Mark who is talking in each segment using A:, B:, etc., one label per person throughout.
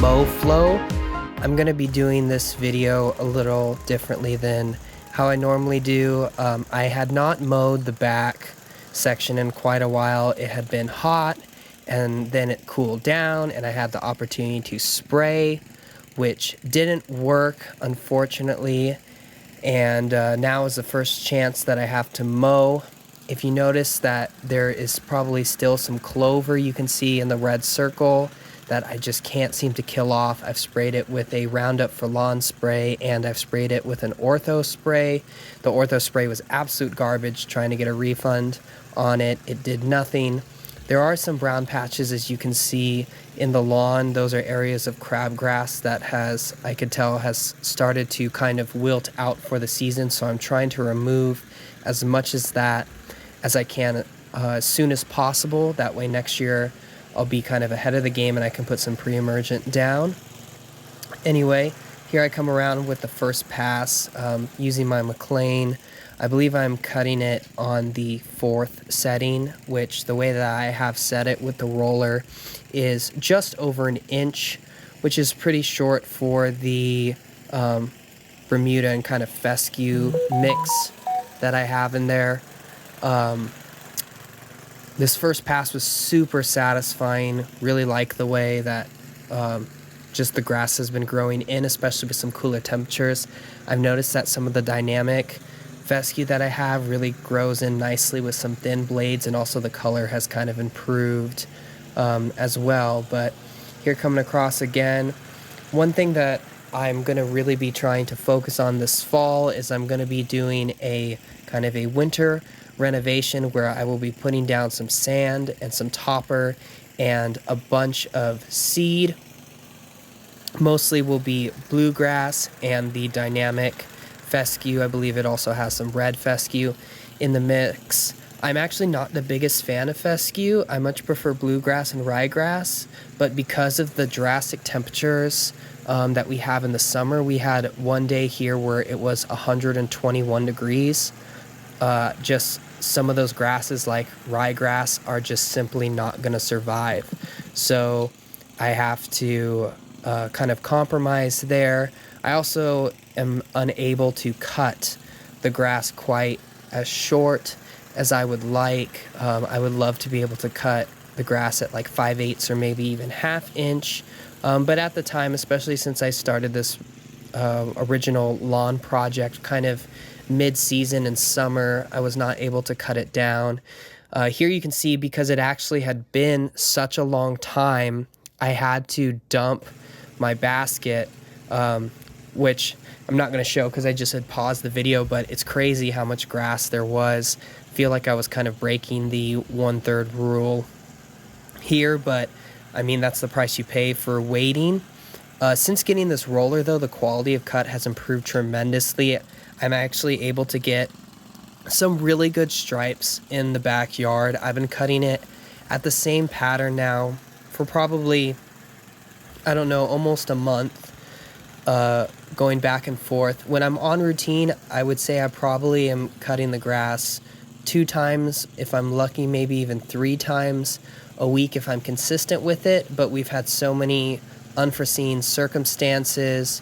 A: MOWFLOW. I'm going to be doing this video a little differently than how I normally do. I had not mowed the back section in quite a while. It had been hot and then it cooled down and I had the opportunity to spray, which didn't work, unfortunately. And now is the first chance that I have to mow. If you notice that there is probably still some clover you can see in the red circle that I just can't seem to kill off. I've sprayed it with a Roundup for Lawn spray and I've sprayed it with an Ortho spray. The Ortho spray was absolute garbage, trying to get a refund on it. It did nothing. There are some brown patches, as you can see in the lawn. Those are areas of crabgrass that I could tell has started to kind of wilt out for the season. So I'm trying to remove as much as that as I can as soon as possible. That way next year I'll be kind of ahead of the game and I can put some pre-emergent down. Anyway, here I come around with the first pass using my McLean. I believe I'm cutting it on the 4th setting, which the way that I have set it with the roller is just over an inch, which is pretty short for the Bermuda and kind of fescue mix that I have in there. This first pass was super satisfying. Really like the way that just the grass has been growing in, especially with some cooler temperatures. I've noticed that some of the dynamic fescue that I have really grows in nicely with some thin blades, and also the color has kind of improved as well. But here coming across again, one thing that I'm going to really be trying to focus on this fall is I'm going to be doing a kind of a winter renovation where I will be putting down some sand and some topper and a bunch of seed. Mostly will be bluegrass and the dynamic fescue. I believe it also has some red fescue in the mix. I'm actually not the biggest fan of fescue. I much prefer bluegrass and ryegrass, but because of the drastic temperatures that we have in the summer, we had one day here where it was 121 degrees. Just some of those grasses like ryegrass are just simply not going to survive. So I have to kind of compromise there. I also am unable to cut the grass quite as short as I would like. I would love to be able to cut the grass at like 5/8 or maybe even 1/2 inch. But at the time, especially since I started this original lawn project kind of mid-season in summer, I was not able to cut it down. Here you can see, because it actually had been such a long time, I had to dump my basket, which I'm not going to show because I just had paused the video, but it's crazy how much grass there was. I feel like I was kind of breaking the 1/3 rule here, but I mean, that's the price you pay for waiting. Since getting this roller, though, the quality of cut has improved tremendously. I'm actually able to get some really good stripes in the backyard. I've been cutting it at the same pattern now for probably, I don't know, almost a month, going back and forth. When I'm on routine, I would say I probably am cutting the grass 2 times, if I'm lucky, maybe even 3 times a week if I'm consistent with it. But we've had so many unforeseen circumstances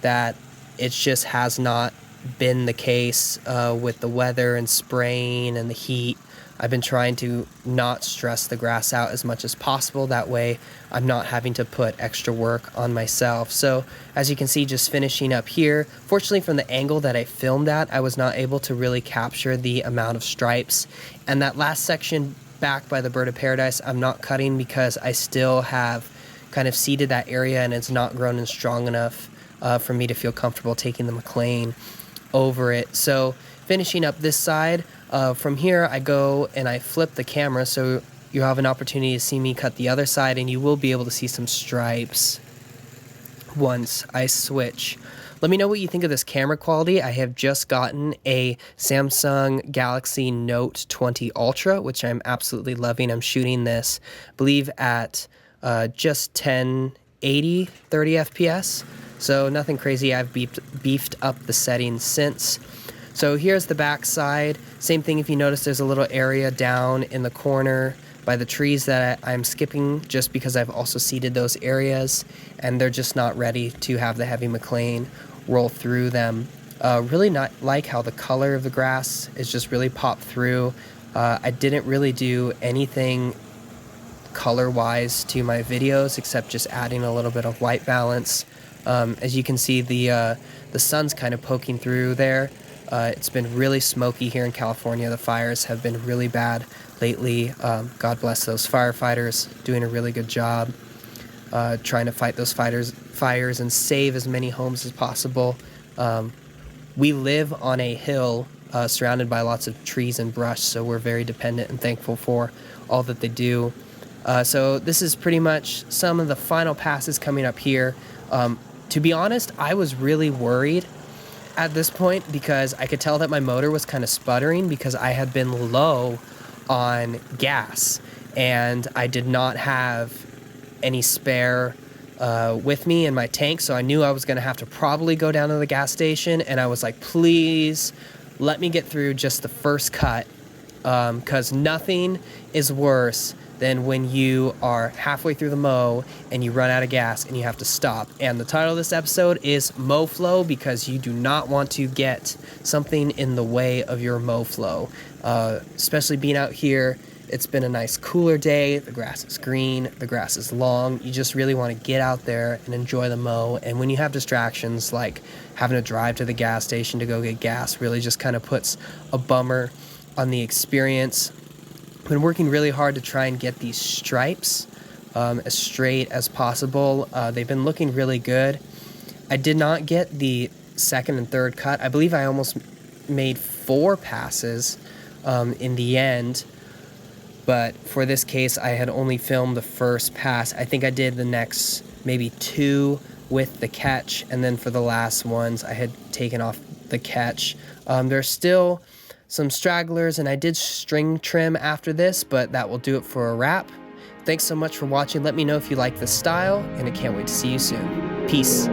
A: that it just has not been the case with the weather and spraying and the heat. I've been trying to not stress the grass out as much as possible. That way I'm not having to put extra work on myself. So as you can see, just finishing up here. Fortunately, from the angle that I filmed at, I was not able to really capture the amount of stripes. And that last section back by the Bird of Paradise, I'm not cutting because I still have kind of seeded that area and it's not grown in strong enough for me to feel comfortable taking the McLean over it. So finishing up this side, from here I go and I flip the camera so you have an opportunity to see me cut the other side, and you will be able to see some stripes once I switch. Let me know what you think of this camera quality. I have just gotten a Samsung Galaxy Note 20 Ultra, which I'm absolutely loving. I'm shooting this, I believe, at just 1080, 30 FPS. So nothing crazy. I've beefed up the settings since. So here's the back side. Same thing, if you notice there's a little area down in the corner by the trees that I'm skipping just because I've also seeded those areas and they're just not ready to have the heavy McLean roll through them. Really not like how the color of the grass is just really popped through. I didn't really do anything color-wise to my videos except just adding a little bit of white balance. As you can see, the sun's kind of poking through there. It's been really smoky here in California. The fires have been really bad lately. God bless those firefighters, doing a really good job trying to fight those fires and save as many homes as possible. We live on a hill surrounded by lots of trees and brush, so we're very dependent and thankful for all that they do. So this is pretty much some of the final passes coming up here. To be honest, I was really worried at this point because I could tell that my motor was kind of sputtering because I had been low on gas and I did not have any spare with me in my tank, so I knew I was going to have to probably go down to the gas station, and I was like, please let me get through just the first cut, because nothing is worse than when you are halfway through the mow and you run out of gas and you have to stop. And the title of this episode is MOWFLOW, because you do not want to get something in the way of your MOWFLOW. Especially being out here, it's been a nice cooler day, the grass is green, the grass is long, you just really want to get out there and enjoy the mow. And when you have distractions like having to drive to the gas station to go get gas, really just kind of puts a bummer on the experience. I've been working really hard to try and get these stripes as straight as possible. They've been looking really good. I did not get the second and third cut. I believe I almost made 4 passes in the end, but for this case I had only filmed the first pass. I think I did the next maybe 2 with the catch, and then for the last ones I had taken off the catch. There's still some stragglers, and I did string trim after this, but that will do it for a wrap. Thanks so much for watching. Let me know if you like this style, and I can't wait to see you soon. Peace.